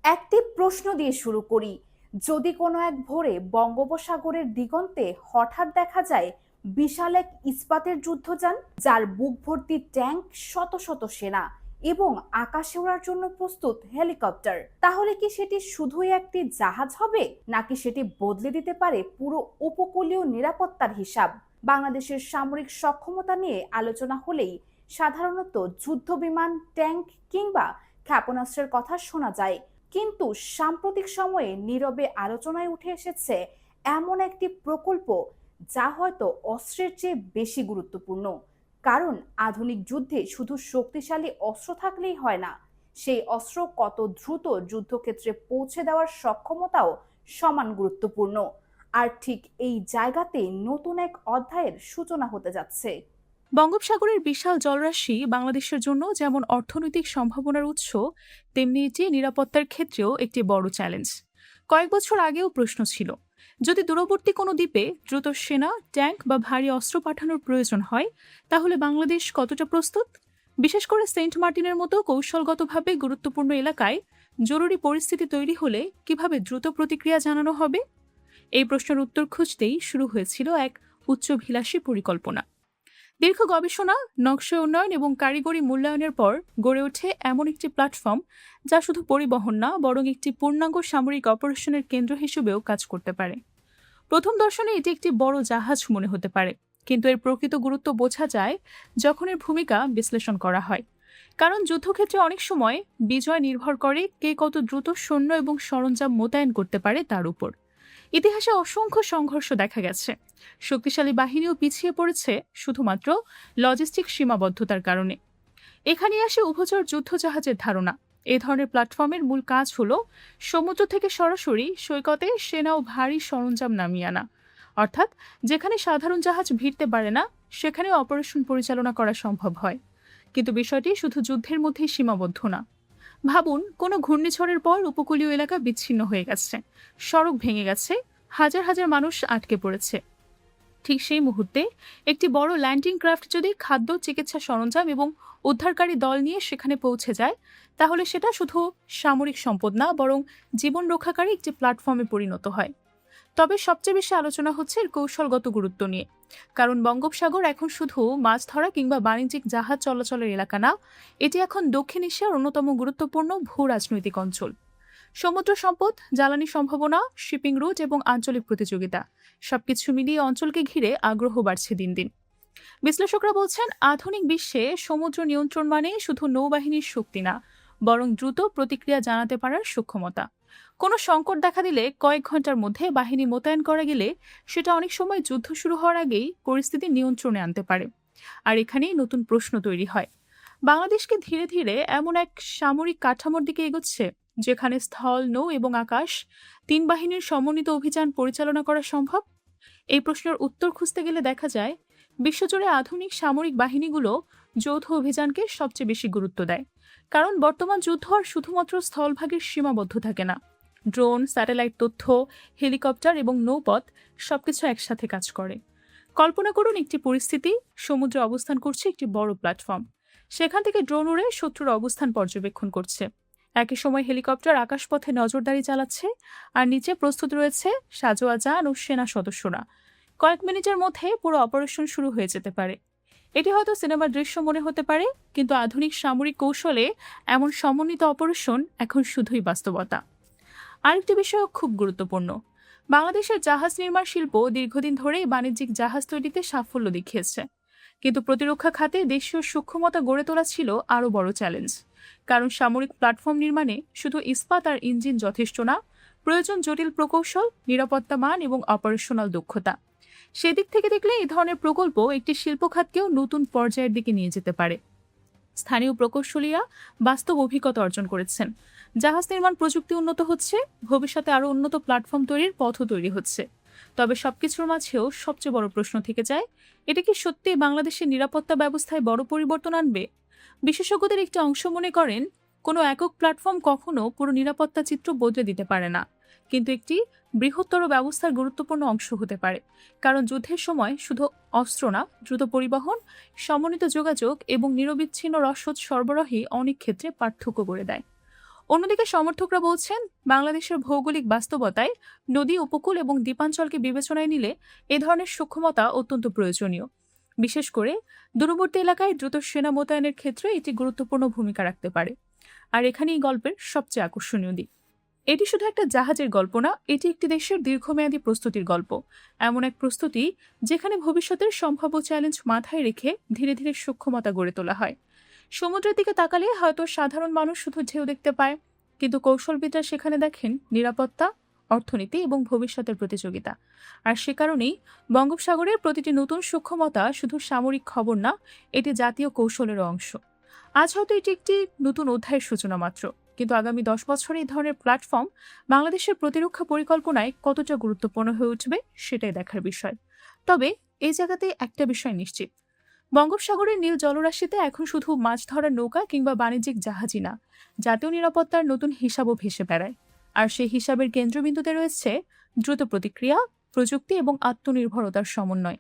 একটি প্রশ্ন দিয়ে শুরু করি। যদি কোনো এক ভোরে বঙ্গোপসাগরের দিগন্তে হঠাৎ দেখা যায় বিশাল এক ইস্পাতের যুদ্ধযান, যার বুক ভর্তি ট্যাঙ্ক, শত শত সেনা এবং আকাশে ওড়ার জন্য প্রস্তুত হেলিকপ্টার, তাহলে কি সেটি শুধুই একটি জাহাজ হবে, নাকি সেটি বদলে দিতে পারে পুরো উপকূলীয় নিরাপত্তার হিসাব? বাংলাদেশের সামরিক সক্ষমতা নিয়ে আলোচনা হলেই সাধারণত যুদ্ধ বিমান, ট্যাঙ্ক কিংবা ক্ষেপণাস্ত্রের কথা শোনা যায়, কিন্তু সাম্প্রতিক সময়ে নীরবে আলোচনায় উঠে এসেছে এমন একটি প্রকল্প যা হয়তো অস্ত্রের চেয়ে বেশি গুরুত্বপূর্ণ। কারণ আধুনিক যুদ্ধে শুধু শক্তিশালী অস্ত্র থাকলেই হয় না, সেই অস্ত্র কত দ্রুত যুদ্ধক্ষেত্রে পৌঁছে দেওয়ার সক্ষমতাও সমান গুরুত্বপূর্ণ। আর ঠিক এই জায়গাতেই নতুন এক অধ্যায়ের সূচনা হতে যাচ্ছে। বঙ্গোপসাগরের বিশাল জলরাশি বাংলাদেশের জন্য যেমন অর্থনৈতিক সম্ভাবনার উৎস, তেমনি এটি নিরাপত্তার ক্ষেত্রেও একটি বড় চ্যালেঞ্জ। কয়েক বছর আগেও প্রশ্ন ছিল, যদি দূরবর্তী কোনো দ্বীপে দ্রুত সেনা, ট্যাঙ্ক বা ভারী অস্ত্র পাঠানোর প্রয়োজন হয়, তাহলে বাংলাদেশ কতটা প্রস্তুত? বিশেষ করে সেন্ট মার্টিনের মতো কৌশলগতভাবে গুরুত্বপূর্ণ এলাকায় জরুরি পরিস্থিতি তৈরি হলে কিভাবে দ্রুত প্রতিক্রিয়া জানানো হবে? এই প্রশ্নের উত্তর খুঁজতেই শুরু হয়েছিল এক উচ্চভিলাষী পরিকল্পনা। দীর্ঘ গবেষণা, নকশা উন্নয়ন এবং কারিগরি মূল্যায়নের পর গড়ে ওঠে এমন একটি প্ল্যাটফর্ম যা শুধু পরিবহন না, বরং একটি পূর্ণাঙ্গ সামরিক অপারেশনের কেন্দ্র হিসেবেও কাজ করতে পারে। প্রথম দর্শনে এটি একটি বড় জাহাজ মনে হতে পারে, কিন্তু এর প্রকৃত গুরুত্ব বোঝা যায় যখন এর ভূমিকা বিশ্লেষণ করা হয়। কারণ যুদ্ধক্ষেত্রে অনেক সময় বিজয় নির্ভর করে কে কত দ্রুত সৈন্য এবং সরঞ্জাম মোতায়েন করতে পারে তার উপর। ইতিহাসে অসংখ্য সংঘর্ষ দেখা গেছে, শক্তিশালী বাহিনীও পিছিয়ে পড়েছে শুধুমাত্র লজিস্টিক সীমাবদ্ধতার কারণে। এখানে আসে উভচর যুদ্ধজাহাজের ধারণা। এ ধরনের প্ল্যাটফর্মের মূল কাজ হলো সমুদ্র থেকে সরাসরি সৈকতে সেনা ও ভারী সরঞ্জাম নামিয়ে আনা, অর্থাৎ যেখানে সাধারণ জাহাজ ভিড়তে পারে না, সেখানে অপারেশন পরিচালনা করা সম্ভব হয়। কিন্তু বিষয়টি শুধু যুদ্ধের মধ্যেই সীমাবদ্ধ না। ভাবুন, কোনো ঘূর্ণিঝড়ের পর উপকূলীয় এলাকা বিচ্ছিন্ন হয়ে গেছে, সড়ক ভেঙে গেছে, হাজার হাজার মানুষ আটকে পড়েছে। ঠিক সেই মুহূর্তে একটি বড় ল্যান্ডিং ক্রাফট যদি খাদ্য, চিকিৎসা সরঞ্জাম এবং উদ্ধারকারী দল নিয়ে সেখানে পৌঁছে যায়, তাহলে সেটা শুধু সামরিক সম্পদ না, বরং জীবন রক্ষাকারী একটি প্ল্যাটফর্মে পরিণত হয়। তবে সবচেয়ে বেশি আলোচনা হচ্ছে এর কৌশলগত গুরুত্ব নিয়ে। কারণ বঙ্গোপসাগর এখন শুধু মাছ ধরা কিংবা বাণিজ্যিক জাহাজ চলাচলের এলাকা না, এটি এখন দক্ষিণ এশিয়ার অন্যতম গুরুত্বপূর্ণ ভূ রাজনৈতিক অঞ্চল। সমুদ্র সম্পদ, জ্বালানি সম্ভাবনা, শিপিং রুট এবং আঞ্চলিক প্রতিযোগিতা সবকিছু মিলিয়ে অঞ্চলকে ঘিরে আগ্রহ বাড়ছে দিন দিন। বিশ্লেষকরা বলছেন, আধুনিক বিশ্বে সমুদ্র নিয়ন্ত্রণ মানে শুধু নৌবাহিনীর শক্তি না, বরং দ্রুত প্রতিক্রিয়া জানাতে পারার সক্ষমতা। কোনো সংকট দেখা দিলে কয়েক ঘন্টার মধ্যে বাহিনী মোতায়েন করা গেলে সেটা অনেক সময় যুদ্ধ শুরু হওয়ার আগেই পরিস্থিতি নিয়ন্ত্রণে আনতে পারে। আর এখানেই নতুন প্রশ্ন তৈরি হয়, বাংলাদেশকে ধীরে ধীরে এমন এক সামরিক কাঠামোর দিকে এগোচ্ছে যেখানে স্থল, নৌ এবং আকাশ তিন বাহিনীর সমন্বিত অভিযান পরিচালনা করা সম্ভব। এই প্রশ্নের উত্তর খুঁজতে গেলে দেখা যায় বিশ্বজুড়ে আধুনিক সামরিক বাহিনীগুলো যৌথ অভিযানকে সবচেয়ে বেশি গুরুত্ব দেয়। কারণ বর্তমান যুদ্ধ আর শুধুমাত্র স্থলভাগের সীমাবদ্ধ থাকে না। ড্রোন, স্যাটেলাইট তথ্য, হেলিকপ্টার এবং নৌপথ সবকিছু একসাথে কাজ করে। কল্পনা করুন একটি পরিস্থিতি, সমুদ্রে অবস্থান করছে একটি বড় প্ল্যাটফর্ম, সেখান থেকে ড্রোন উড়ে শত্রুর অবস্থান পর্যবেক্ষণ করছে। একই সময় হেলিকপ্টার আকাশপথে নজরদারি চালাচ্ছে, আর নিচে প্রস্তুত রয়েছে সাজোয়া যান ও সেনা সদস্যরা। কয়েক মিনিটের মধ্যে পুরো অপারেশন শুরু হয়ে যেতে পারে। এটি হয়তো সিনেমার দৃশ্য মনে হতে পারে, কিন্তু আধুনিক সামরিক কৌশলে এমন সমন্বিত অপারেশন এখন শুধুই বাস্তবতা। আরেকটি বিষয় খুব গুরুত্বপূর্ণ, বাংলাদেশের জাহাজ নির্মাণ শিল্প দীর্ঘদিন ধরেই বাণিজ্যিক জাহাজ তৈরিতে সাফল্য দেখিয়েছে। কিন্তু প্রতিরক্ষা খাতে দেশীয় সক্ষমতা গড়ে তোলা ছিল আরও বড় চ্যালেঞ্জ। কারণ সামরিক প্ল্যাটফর্ম নির্মাণে শুধু ইস্পাত আর ইঞ্জিন যথেষ্ট না, প্রয়োজন জটিল প্রকৌশল, নিরাপত্তা মান এবং অপারেশনাল দক্ষতা। সেদিক থেকে দেখলে এই ধরনের প্রকল্প একটি শিল্প খাতকেও নতুন পর্যায়ের দিকে নিয়ে যেতে পারে। স্থানীয় প্রকৌশলীরা বাস্তব অভিজ্ঞতা অর্জন করেছেন, জাহাজ নির্মাণ প্রযুক্তি উন্নত হচ্ছে, ভবিষ্যতে আরও উন্নত প্ল্যাটফর্ম তৈরির পথও তৈরি হচ্ছে। তবে সবকিছুর মাঝেও সবচেয়ে বড় প্রশ্ন থেকে যায়, এটা কি সত্যি বাংলাদেশের নিরাপত্তা ব্যবস্থায় বড় পরিবর্তন আনবে? বিশেষজ্ঞদের একটি অংশ মনে করেন, কোনো একক প্ল্যাটফর্ম কখনো পুরো নিরাপত্তা চিত্র বদলে দিতে পারে না, কিন্তু একটি বৃহত্তর ব্যবস্থার গুরুত্বপূর্ণ অংশ হতে পারে। কারণ যুদ্ধের সময় শুধু অস্ত্র না, দ্রুত পরিবহন, সমন্বিত যোগাযোগ এবং নিরবিচ্ছিন্ন রসদ সরবরাহই অনেক ক্ষেত্রে পার্থক্য করে দেয়। অন্যদিকে সমর্থকরা বলছেন, বাংলাদেশের ভৌগোলিক বাস্তবতায় নদী, উপকূল এবং দ্বীপাঞ্চলকে বিবেচনায় নিলে এ ধরনের সূক্ষ্মতা অত্যন্ত প্রয়োজনীয়। বিশেষ করে দূরবর্তী এলাকায় দ্রুত সেনা মোতায়েনের ক্ষেত্রে এটি গুরুত্বপূর্ণ ভূমিকা রাখতে পারে। আর এখানেই গল্পের সবচেয়ে আকর্ষণীয় দিক। এটি শুধু একটা জাহাজের গল্প না, এটি একটি দেশের দীর্ঘমেয়াদী প্রস্তুতির গল্প। এমন এক প্রস্তুতি যেখানে ভবিষ্যতের সম্ভাব্য চ্যালেঞ্জ মাথায় রেখে ধীরে ধীরে সক্ষমতা গড়ে তোলা হয়। সমুদ্রের দিকে তাকালে হয়তো সাধারণ মানুষ শুধু ঢেউ দেখতে পায়, কিন্তু কৌশলবিদরা সেখানে দেখেন নিরাপত্তা, অর্থনীতি এবং ভবিষ্যতের প্রতিযোগিতা। আর সে কারণেই বঙ্গোপসাগরের প্রতিটি নতুন সূক্ষ্মতা শুধু সামরিক খবর না, এটি জাতীয় কৌশলেরও অংশ। আজ হয়তো এটি একটি নতুন অধ্যায়ের সূচনা মাত্র, কিন্তু আগামী 10 বছরে এই ধরনের প্ল্যাটফর্ম বাংলাদেশের প্রতিরক্ষা পরিকল্পনায় কতটা গুরুত্বপূর্ণ হয়ে উঠবে সেটাই দেখার বিষয়। তবে এই জায়গাতে একটা বিষয় নিশ্চিত, বঙ্গোপসাগরের নীল জলরাশিতে এখন শুধু মাছ ধরার নৌকা কিংবা বাণিজ্যিক জাহাজই না, জাতীয় নিরাপত্তার নতুন হিসাবও ভেসে বেড়ায়। আর সেই হিসাবের কেন্দ্রবিন্দুতে রয়েছে দ্রুত প্রতিক্রিয়া, প্রযুক্তি এবং আত্মনির্ভরতার সমন্বয়।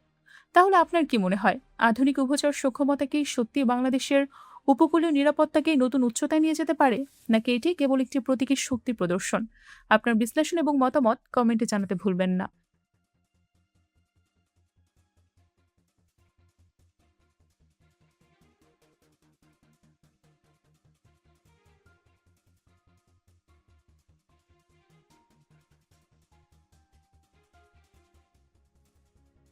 তাহলে আপনার কি মনে হয়, আধুনিক উভচর সক্ষমতা কি সত্যি বাংলাদেশের উপকূলীয় নিরাপত্তাকে নতুন উচ্চতায় নিয়ে যেতে পারে, নাকি এটি কেবল একটি প্রতীকী শক্তি প্রদর্শন? আপনার বিশ্লেষণ এবং মতামত কমেন্টে জানাতে ভুলবেন না।